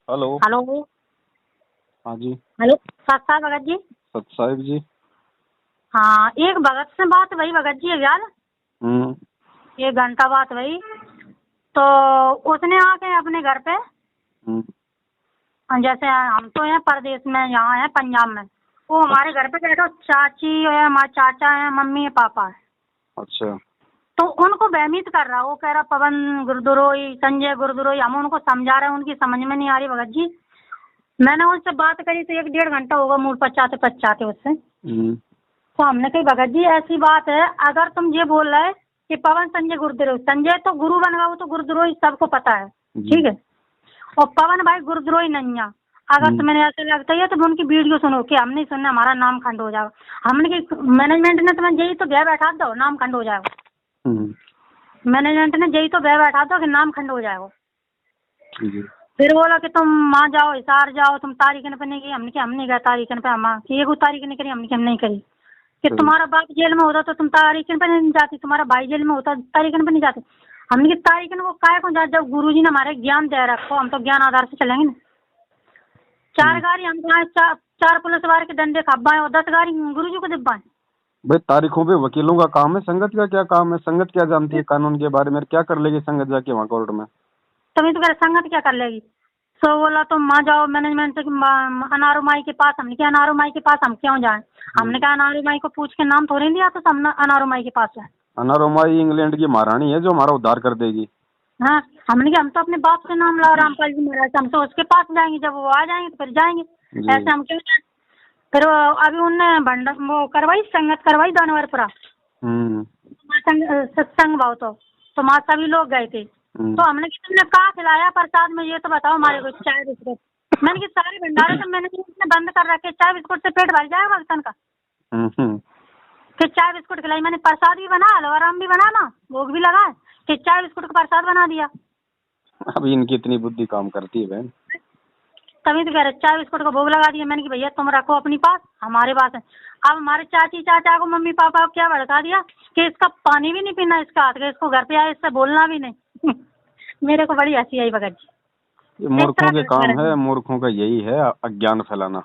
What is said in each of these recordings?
Hello. Hello. हाँ जी। Hello सत साहब भगत जी। सत साहिब जी। हाँ, एक भगत से बात वही भगत जी यार, हम्म। 1 घंटा बात वही। तो उसने आके अपने घर पे, हम्म। जैसे हम तो हैं परदेश में, यहाँ है पंजाब में, वो हमारे घर पे बैठो, चाची है, हमारे चाचा है, मम्मी है, पापा है। अच्छा। तो उनको भयभीत कर रहा, वो कह रहा पवन गुरदुरोई, संजय गुरदुरोई। हम उनको समझा रहे हैं, उनकी समझ में नहीं आ रही भगत जी। मैंने उनसे बात करी तो 1-1.5 घंटा होगा मूड पचाते पचाते उससे। तो हमने कही भगत जी ऐसी बात है, अगर तुम ये बोल रहे कि पवन संजय गुरुद्रोही, संजय तो गुरु बन गया, वो तो गुरुद्रोही सबको पता है, ठीक है। और पवन भाई गुरुद्रोही नहीं है। अगर तुम्हें ऐसा लगता है तो उनकी वीडियो सुनो, कि हम नहीं सुनना, हमारा नाम खंड हो जाएगा। हमने की मैनेजमेंट ने तुम्हें यही तो भय बैठा दो, नाम खंड हो जाएगा। मैनेजमेंट ने यही तो भय बैठा दो कि नाम खंड हो जाएगा। फिर बोला कि तुम वहाँ जाओ, हिसार जाओ, तुम तारीखन पे नहीं गई। हमने कि हम नहीं गए तारीखन पे, हम कि एक तारीख नहीं करी, हमने कि हम नहीं करी। कि तुम्हारा बाप जेल में होता तो तुम तारीखन पे नहीं जाती, तुम्हारा भाई जेल में होता तारीखन पे नहीं जाती। हमने कि तारीखन को काय को जा, जब गुरुजी ने हमारे ज्ञान दे रखो, हम तो ज्ञान आधार से चलेंगे ना। 4 गाड़ी हम कहाँ, 4 पुलिस वाले के डंडे खब्बा है, और 10 गाड़ी गुरुजी को दिब्बा है। भाई तारीखों पे वकीलों का काम है, संगत का क्या काम है? संगत क्या जानती है कानून के बारे में? क्या कर लेगी संगत जाके वहाँ कोर्ट में? तुम्हें तो कह संगत क्या कर लेगी। तो बोला तुम वहाँ जाओ मैनेजमेंट से, अनारू माई के पास। हमने क्या अनारू माई के पास हम क्यों जाएं? हमने कहा अनारू माई को पूछ के नाम थोड़ी दिया, तो हम अनारू माई के पास जाए। अनारोमाई इंग्लैंड की महारानी है जो हमारा उद्धार कर देगी। हाँ, हमने कहा हम तो अपने बाप से नाम लाओ, रामपाल जी महाराज, हम तो उसके पास जाएंगे, जब वो आ जाएंगे तो फिर जाएंगे। ऐसे हम क्यों जाए। फिर अभी उनने भंडा वो करवाई, संगत करवाई दानवरपुरा सत्संग भाव। तो वहाँ सभी लोग गए थे। तो हमने कि तुमने कहा खिलाया प्रसाद में, ये तो बताओ हमारे को। चाय बिस्कुट। मैंने कि सारे भंडारे तो मैंने बंद कर रखे, चाय बिस्कुट से पेट भर जाएगा भक्तन का। फिर चाय बिस्कुट खिलाई मैंने, प्रसाद भी बना, हलवाराम भी बना ना, भोग भी लगा, कि चाय बिस्कुट का प्रसाद बना दिया। अभी इनकी इतनी बुद्धि काम करती है बहन। तभी तो कह रहे चाय बिस्कुट का भोग लगा दिया। मैंने कि भैया तुम रखो अपनी पास, हमारे पास है। अब हमारे चाची चाचा को, मम्मी पापा को क्या भड़का दिया कि इसका पानी भी नहीं पीना इसका हाथ का, इसको घर पे आए इससे बोलना भी नहीं। मेरे को बड़ी हंसी आई भगत जी। ये मूर्खों के काम है, मूर्खों का यही है अज्ञान फैलाना।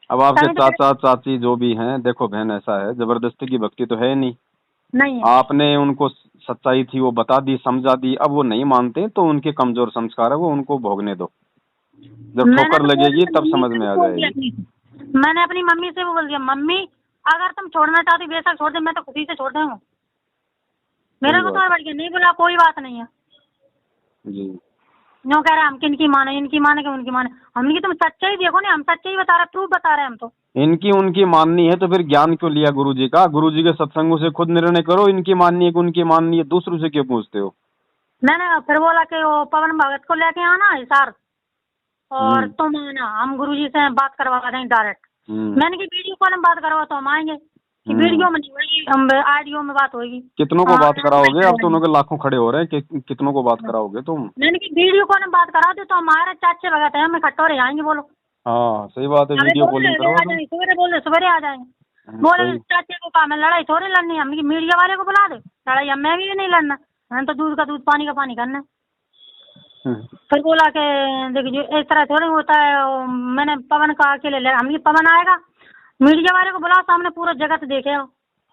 अब आपके चाचा चाची जो भी हैं, देखो बहन ऐसा है, जबरदस्ती की भक्ति तो है नहीं। आपने उनको सच्चाई थी वो बता दी, समझा दी, अब वो नहीं मानते तो उनके कमजोर संस्कार है, वो उनको भोगने दो। जब ठोकर लगेगी तब समझ में आ जाएगी। मैंने अपनी मम्मी से वो बोल दिया, मम्मी अगर तुम छोड़ना चाहती बेशक छोड़ दे, मैं तो खुशी से छोड़ दूंगा। मेरा को तो बढ़ गया, नहीं बोला कोई बात नहीं है जी। नो कह रहे हम किनकी माने, इनकी माने कि उनकी माने। हमने कि तुम सच्चाई देखो ना, हम सच्चाई बता रहे, प्रूफ बता रहे हैं हम तो। इनकी उनकी माननी है तो फिर ज्ञान क्यों लिया गुरुजी का? गुरुजी के सत्संगों से खुद निर्णय करो, इनकी माननी है कि उनकी माननी है, दूसरों से क्यों पूछते हो? मैंने फिर बोला कि वो पवन भगत को लेके आना हिसार, और तुम आना, हम गुरुजी से बात करवा देंगे डायरेक्ट। मैंने की वीडियो कॉल में बात करवा तो हम आएंगे, कि वीडियो में नहीं होगी, हम ऑडियो में बात होगी। कितनों को बात कराओगे? अब तो उनके लाखों खड़े हो रहे हैं कि कितनों को बात कराओगे तुम? मैंने की वीडियो कॉल में बात करा दो तो हमारे चाचे भगत है, हमें खट्टो रह जाएंगे। बोलो हाँ सही बात है, वीडियो कॉलिंग करो। सवेरे आ जाएंगे। बोले चाचे को काम है, लड़ाई थोड़ी लड़नी, हमने मीडिया वाले को बुला दे, लड़ाई मैं भी नहीं लड़ना, हम तो दूध का दूध पानी का पानी करना। फिर बोला कि देखिए इस तरह थोड़ी होता है। मैंने पवन का अकेले ले, हमने पवन आएगा, मीडिया वाले को बुलाओ, सामने पूरा जगत देखे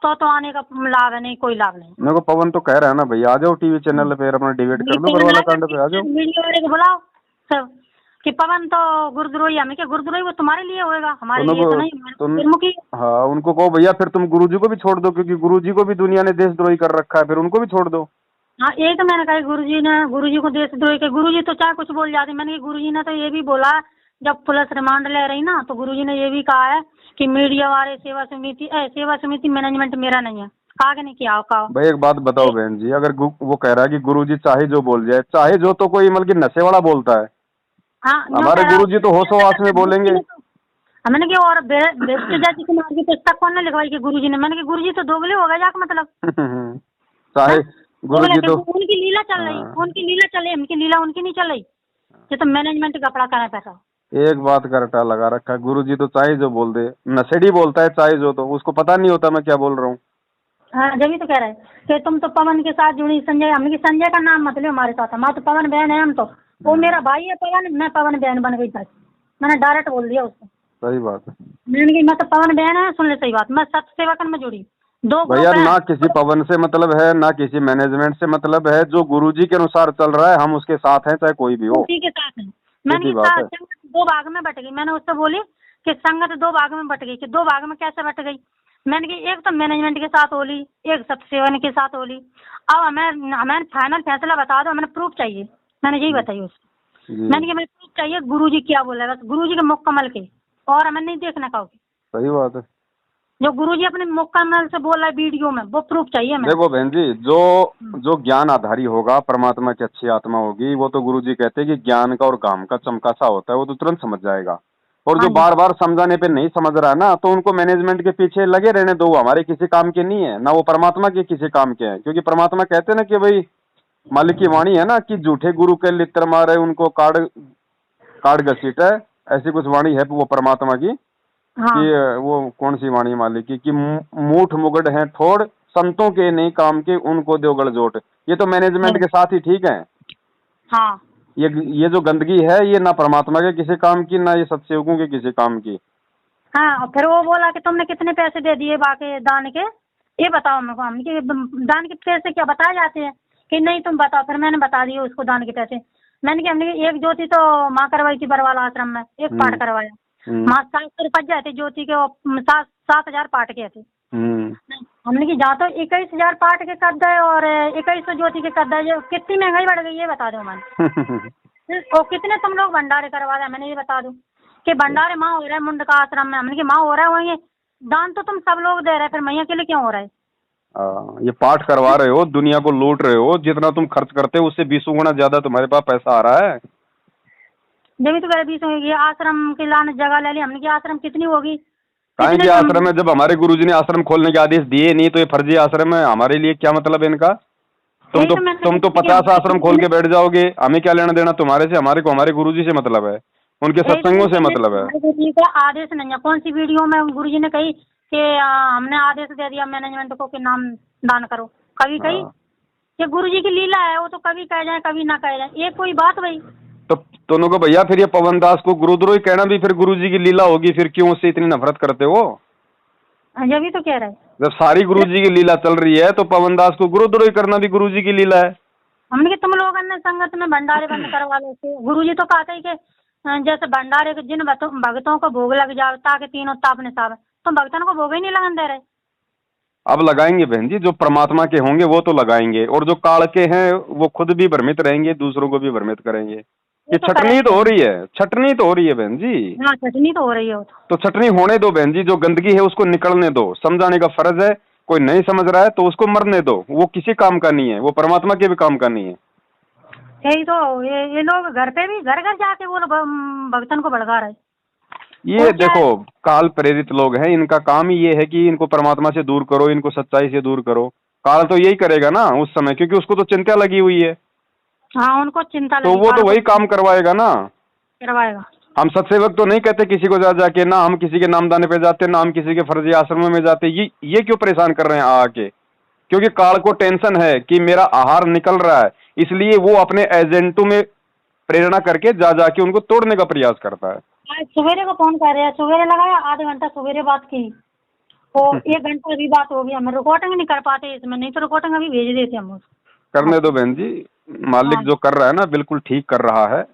तो आने का लाभ है, नहीं कोई लाभ नहीं। मेरे को पवन तो कह रहा है ना भैया आ जाओ टीवी चैनल पे, अपना डिबेट कर दो बरवाला कांड पे, आ जाओ। मीडिया वाले को बुलाओ सब, कि पवन तो गुरुद्रोही, हमें क्या गुरुद्रोही वो तुम्हारे लिए होएगा, हमारे लिए तो नहीं। हाँ उनको कहो भैया फिर तुम गुरुजी को भी छोड़ दो, क्योंकि गुरुजी को भी दुनिया ने देशद्रोही कर रखा है, फिर उनको भी छोड़ दो। हाँ यही तो मैंने कहा, गुरुजी को देशद्रोही के, गुरुजी तो चाहे कुछ बोल जाते। मैंने गुरुजी ने तो ये भी बोला, जब पुलिस रिमांड ले रही ना, तो गुरुजी ने ये भी कहा है कि मीडिया वाले सेवा समिति मैनेजमेंट मेरा नहीं है। कहा कि नहीं किया कहा। भाई एक बात बताओ बहन जी, अगर वो कह रहा है कि गुरुजी चाहे जो बोल जाए, चाहे जो तो कोई मतलब नशे वाला बोलता है। हाँ हमारे गुरुजी तो होशोवास में बोलेंगे। मैंने कि और जाति कुमार की पुस्तक कौन ने लिखवाई कि गुरुजी ने? मैंने कि गुरुजी तो दोगले हो गए जाके, मतलब चाहे गुरुजी तो उनकी लीला चल रही, उनकी लीला चल रही, उनकी लीला उनकी नहीं चल रही। ये तो मैनेजमेंट का कपड़ा करना पैसा। एक बात का रटा लगा रखा है, गुरुजी तो चाहे जो बोल दे, नशेड़ी बोलता है चाहे जो, तो उसको पता नहीं होता मैं क्या बोल रहा हूँ। हाँ जब तो कह रहे हैं कि तुम तो पवन के साथ जुड़ी, संजय, हमने संजय का नाम मत लो हमारे साथ, हमारा तो पवन बहन है हम तो। वो मेरा भाई है पवन, मैं पवन बहन बन गई बस। मैंने डायरेक्ट बोल दिया उसको। सही बात है। मैंने कहा मैं तो पवन बहन है, सुन ले सही बात, मैं सत्य सेवकन में जुड़ी। दो भैया ग्रुप ना है, किसी पवन से मतलब है ना किसी मैनेजमेंट से मतलब है, जो गुरुजी के अनुसार चल रहा है हम उसके साथ हैं, चाहे कोई भी हो। उसी के साथ है। मैंने सीधी बात है। संगत दो भाग में बट गई। मैंने उससे बोली कि संगत दो भाग में बट गई, कि दो भाग में कैसे बट गई। मैंने कहा एक तो मैनेजमेंट के साथ होली, एक सत्य सेवन के साथ होली। अब हमें फाइनल फैसला बता दो, हमें प्रूफ चाहिए। मैंने यही बताई उसको। मैंने कहा हमें प्रूफ चाहिए, गुरुजी क्या बोले, बस गुरुजी के मुकम्मल के, और हमें नहीं देखना कहोगे। सही बात है। जो गुरुजी अपने मुकम्मल से बोल रहा है वीडियो में, वो प्रूफ चाहिए हमें। देखो बहन जी, जो ज्ञान आधारी होगा, परमात्मा की अच्छी आत्मा होगी, वो तो गुरुजी कहते हैं कि ज्ञान का और काम का चमका सा होता है, वो तो तुरंत समझ जाएगा। और जो बार बार समझाने पे नहीं समझ रहा है ना, तो उनको मैनेजमेंट के पीछे लगे रहने दो, हमारे किसी काम के नहीं है ना, वो परमात्मा के किसी काम के हैं। क्योंकि परमात्मा कहते हैं ना कि भाई मालिक की वाणी है ना कि झूठे गुरु के लित्र मारे उनको काट घसीट है, ऐसी कुछ वाणी है वो परमात्मा की। हाँ। कि वो कौन सी वाणी मालिक की, कि मूठ मुगड़ है ठोड़, संतों के नहीं काम के उनको दो गड़जोट। ये तो मैनेजमेंट के साथ ही ठीक है। हाँ। ये जो गंदगी है, ये ना परमात्मा के किसी काम की, ना ये सत्संगों के किसी काम की। हाँ, और फिर वो बोला कि तुमने कितने पैसे दे दिए बाकी दान के, ये बताओ मेरे को। हमने कि दान के पैसे क्या बताए जाते हैं, कि नहीं तुम बताओ। फिर मैंने बता दिए उसको दान के पैसे। मैंने कहा हमने एक ज्योति तो माँ करवाई थी बरवाला आश्रम में, एक पाठ करवाया। माँ 700 रुपये जाए थे ज्योति के, 7,000 पाठ के थे। हमने की जहाँ तो 21,000 पाठ के कर गए और 2100 ज्योति के कर गए, कितनी महंगाई बढ़ गई ये बता दो मैंने। और कितने तुम लोग भंडारे करवा रहे, मैंने ये बता दो कि भंडारे माँ हो रहा है मुंड का आश्रम में। हमने की माँ हो रहा है वही, दान तो तुम सब लोग दे रहे, फिर मैया के लिए क्यों हो रहा है। ये पाठ करवा रहे हो, दुनिया को लूट रहे हो, जितना तुम खर्च करते हो उससे 20 गुना ज्यादा तुम्हारे पास पैसा आ रहा है। जब तो कह 20 होगी, आश्रम के लाने जगह ले ली हमने की, आश्रम कितनी होगी। कहीं आश्रम है, जब हमारे गुरुजी ने आश्रम खोलने के आदेश दिए नहीं, तो ये फर्जी आश्रम है, हमारे लिए क्या मतलब है इनका। तुम तो 50 आश्रम खोल के बैठ जाओगे, हमें क्या लेना देना तुम्हारे से। हमारे को हमारे गुरुजी से मतलब है, उनके सत्संगों से मतलब है। गुरुजी का आदेश नहीं है। कौन सी वीडियो में गुरुजी ने कही कि हमने आदेश दे दिया मैनेजमेंट को कि नाम दान करो, कभी कही। ये गुरुजी की लीला है, वो तो कभी कह जाए कभी ना कह जाए, ये कोई बात भाई। तो दोनों को भैया, फिर ये पवन दास को गुरुद्रोही कहना भी फिर गुरुजी की लीला होगी, फिर क्यों उससे इतनी नफरत करते हो। जब तो कह रहे, जब सारी गुरुजी की लीला चल रही है तो पवन दास को गुरुद्रोही करना भी गुरुजी की लीला है। हमने तुम लोग ने संगत में भंडारे बंद करवा लेते। गुरुजी तो कहते ही कि जैसे भंडारे के जिन भक्तों को भोग लग जाए ताकि तीनों ताप ने साब, तो भक्तों को भोग ही नहीं लगन दे रहे। अब लगाएंगे बहन जी, जो परमात्मा के होंगे वो तो लगाएंगे, और जो काल के हैं वो खुद भी भ्रमित रहेंगे, दूसरों को भी भ्रमित करेंगे। ये छटनी तो हो रही है, छटनी तो हो रही है बहन जी। हाँ, छटनी तो हो रही है। तो छटनी होने दो बहन जी, जो गंदगी है उसको निकलने दो, समझाने का फर्ज है। कोई नहीं समझ रहा है तो उसको मरने दो, वो किसी काम का नहीं है, वो परमात्मा के भी काम का नहीं है। यही तो ये लोग घर पे भी घर घर जाके वो भक्तन को भड़का रहे। ये देखो काल प्रेरित लोग हैं, इनका काम ही ये है कि इनको परमात्मा से दूर करो, इनको सच्चाई से दूर करो। काल तो यही करेगा ना उस समय, क्योंकि उसको तो चिंता लगी हुई है। हाँ, उनको चिंता तो वो तो वही काम करवाएगा ना, करवाएगा। हम सत्सेवक तो नहीं कहते किसी को जा जाके, ना हम किसी के नामदाने पे जाते, ना हम किसी के फर्जी आश्रमों में जाते। ये क्यों परेशान कर रहे हैं आके, क्योंकि काल को टेंशन है कि मेरा आहार निकल रहा है, इसलिए वो अपने एजेंटों में प्रेरणा करके जा जाके उनको तोड़ने का प्रयास करता है। सवेरे को फोन कर रहे हैं, सवेरे लगाया, आधे घंटा सवेरे बात की, तो 1 घंटा अभी बात होगी। हम रिकॉर्डिंग नहीं कर पाते इसमें, नहीं तो रिकॉर्डिंग अभी भेज देते हम। करने दो बहन जी, मालिक जो कर रहा है ना बिल्कुल ठीक कर रहा है।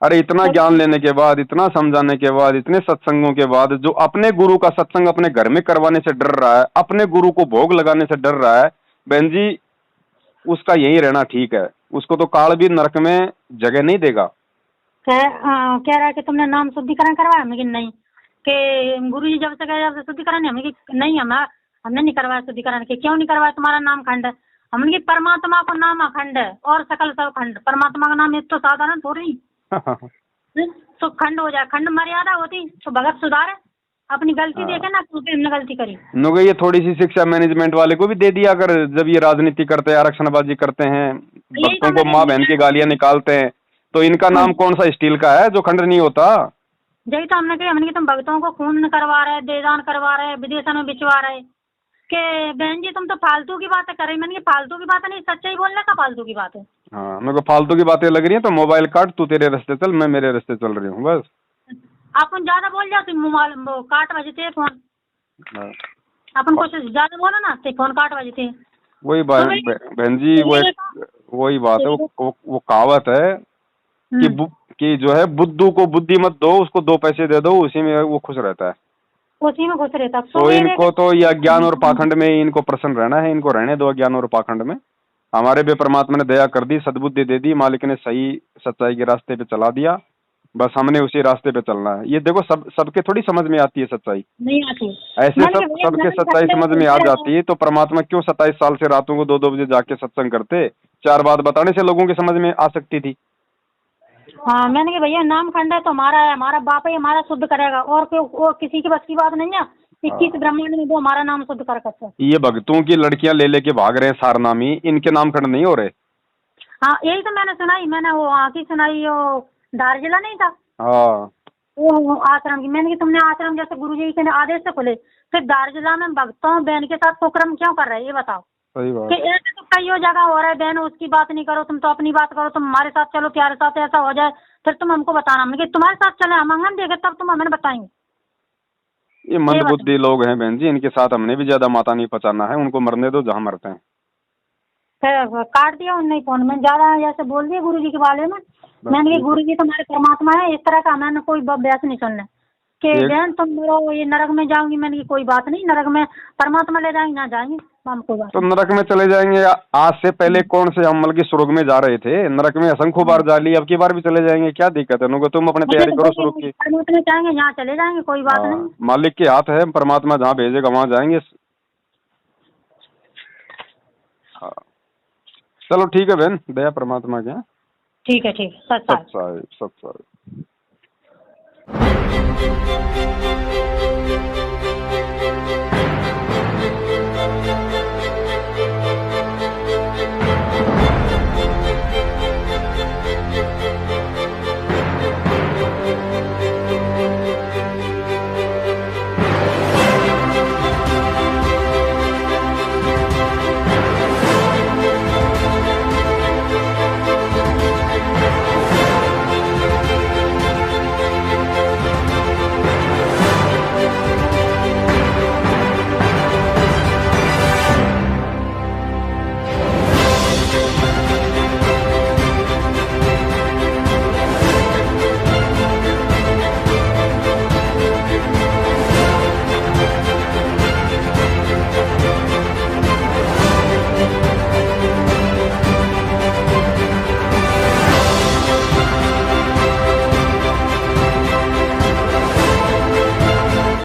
अरे इतना ज्ञान लेने के बाद, इतना समझाने के बाद, इतने सत्संगों के बाद, जो अपने गुरु का सत्संग अपने घर में करवाने से डर रहा है, अपने गुरु को भोग लगाने से डर रहा है, बहन जी उसका यही रहना ठीक है। उसको तो काल भी नरक में जगह नहीं देगा। कह रहा है कि तुमने नाम शुद्धिकरण करवाया, हमें नहीं, कि गुरुजी जब से कहे जब से शुद्धिकरण हमें नहीं, हमने नहीं करवाया शुद्धिकरण। के क्यों नहीं करवाया, तुम्हारा नाम खंड है। हमने परमात्मा को नाम अखंड है और सकल सब खंड। परमात्मा का नाम एक तो साधारण थोड़ी तो खंड हो जाए, खंड मर्यादा होती तो भगत सुधारे, अपनी गलती देखे ना, क्योंकि हमने गलती करी। नुगे ये थोड़ी सी शिक्षा मैनेजमेंट वाले को भी दे दिया अगर, जब ये राजनीति करते हैं, आरक्षणबाजी करते हैं, भक्तों को माँ बहन की गालियां निकालते हैं, तो इनका नाम कौन सा स्टील का है जो खंड नहीं होता। यही तो हमने कहा, तुम भक्तों को खून करवा रहे, देदान करवा रहे, विदेशों में बिचवा रहे, कि बहन जी तुम तो फालतू की बातें कर रही। मैंने फालतू की बात नहीं, सच्चाई बोलने का फालतू की बात है। हाँ, मेरे को फालतू की बातें लग रही हैं तो मोबाइल काट, तू तेरे रास्ते चल, मैं मेरे रास्ते चल रही हूँ बस। अपन ज्यादा बोल जाते मोबाइल काट बजते फोन। हाँ। अपन कुछ ज्यादा बोलो ना तो फोन काट बजते। वही बात बहन जी, वही बात है, वो कहावत है कि जो है बुद्धू को बुद्धि मत दो, उसको 2 पैसे दे दो, उसी में वो खुश रहता है। उसी में खुश रहता। तो इनको तो ये अज्ञान और पाखंड में इनको प्रसन्न रहना है, इनको रहने दो अज्ञान और पाखंड में। हमारे भी परमात्मा ने दया कर दी, सद्बुद्धि दे दी, मालिक ने सही सच्चाई के रास्ते पे चला दिया, बस हमने उसी रास्ते पे चलना है। ये देखो सबके थोड़ी समझ में आती है सच्चाई, नहीं आती। ऐसे सबके सच्चाई समझ में आ जाती है तो परमात्मा क्यों 27 साल से रातों को 2-2 बजे जाके सत्संग करते? 4 बात बताने से लोगों की समझ में आ सकती थी। हाँ, मैंने कहा भैया नाम खंड है तो हमारा बाप ही हमारा शुद्ध करेगा, और किसी की बस की बात नहीं है। 21 ब्रह्मांड में वो हमारा नाम शुद्ध कर सकते। ये भक्तों की लड़कियां ले लेके भाग रहे हैं सारनामी, इनके नाम खंड नहीं हो रहे। हाँ, यही तो मैंने सुनाई, मैंने वो आखिर सुनाई, वो दार्जिला नहीं था हाँ, वो आश्रम की। मैंने कि तुमने आश्रम जैसे गुरु जी के आदेश से खुले, फिर दार्जिला में भक्तों बहन के साथ कुकर्म क्यों कर रहे हैं, ये बताओ। सही बात। कि ऐसे तो कई जगह हो रहा है, बहन उसकी बात नहीं करो, तुम तो अपनी बात करो, तुम हमारे साथ चलो, प्यारे साथ ऐसा हो जाए, फिर तुम हमको बताना। हमने कि तुम्हारे साथ चले, हम अंगन देखे तब तुम हमें बताएंगे। ये मंदबुद्धि लोग हैं बहन जी, इनके साथ हमने भी ज्यादा माता नहीं पचाना है, उनको मरने दो जहाँ मरते हैं। फिर काट दिया उनने फोन में, ज्यादा जैसे बोल दिया गुरु जी के बारे में। मैंने कहा गुरु जी तुम्हारे परमात्मा है, इस तरह का मैंने कोई बहस नहीं सुनना कि बहन तुम बोलो ये नरक में जाऊंगी। मैंने की कोई बात नहीं, नरक में परमात्मा ले जाएंगे, ना जाएंगे हम कोई बात। तो नरक में चले जाएंगे, आज से पहले कौन से अमल की स्वर्ग में जा रहे थे? नरक में असंख्य बार जा ली, अब की बार भी चले जाएंगे, क्या दिक्कत है उनको? तुम अपने तैयारी करो स्वर्ग की। परमात्मा चाहेंगे यहाँ चले जाएंगे, कोई बात नहीं। मालिक के हाथ है, परमात्मा जहाँ भेजेगा वहाँ जाएंगे। चलो ठीक है बहन, दया परमात्मा के। ठीक है, ठीक है, सच्चाई। सच्चाई।